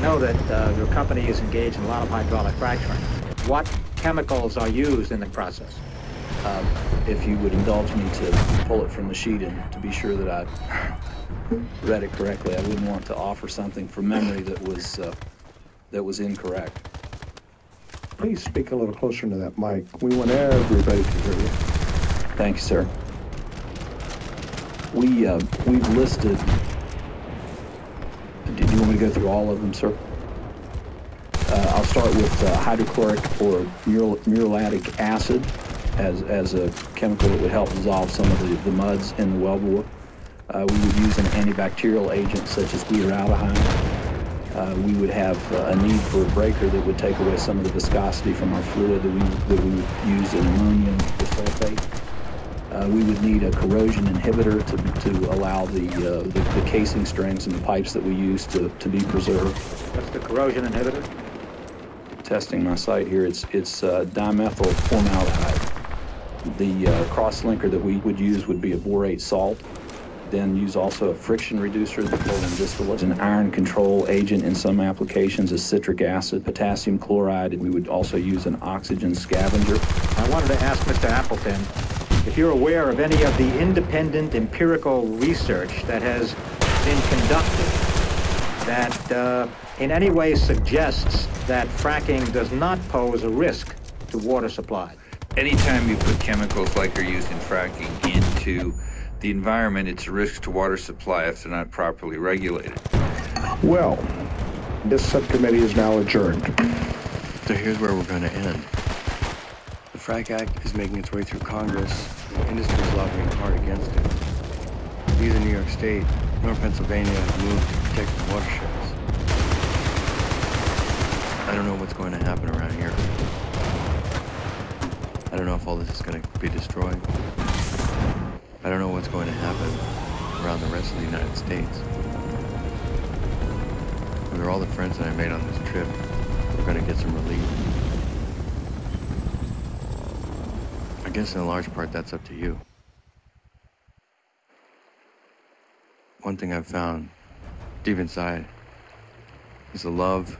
know that your company is engaged in a lot of hydraulic fracturing. What chemicals are used in the process? If you would indulge me to pull it from the sheet and to be sure that I read it correctly, I wouldn't want to offer something from memory that was incorrect. Please speak a little closer to that mic. We want everybody to hear you. Thank you, sir. We've listed. Do you want me to go through all of them, sir? I'll start with hydrochloric or muriatic acid as a chemical that would help dissolve some of the muds in the wellbore. We would use an antibacterial agent such as butyraldehyde. We would have a need for a breaker that would take away some of the viscosity from our fluid that we would use in ammonium sulfate. We would need a corrosion inhibitor to allow the casing strings and the pipes that we use to be preserved. What's the corrosion inhibitor? Testing my site here, it's dimethyl formaldehyde. The cross-linker that we would use would be a borate salt. Then use also a friction reducer, the petroleum distillate. An iron control agent in some applications is citric acid, potassium chloride. We would also use an oxygen scavenger. I wanted to ask Mr. Appleton if you're aware of any of the independent empirical research that has been conducted that in any way suggests that fracking does not pose a risk to water supply. Anytime you put chemicals like are used in fracking into the environment, it's a risk to water supply if they're not properly regulated. Well, this subcommittee is now adjourned. So here's where we're going to end. The FRAC Act is making its way through Congress, and the industry is lobbying hard against it. These in New York State, North Pennsylvania have moved to protect the watersheds. I don't know what's going to happen around here. I don't know if all this is going to be destroyed. I don't know what's going to happen around the rest of the United States. With all the friends that I made on this trip, we're going to get some relief. I guess in a large part that's up to you. One thing I've found deep inside is a love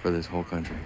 for this whole country.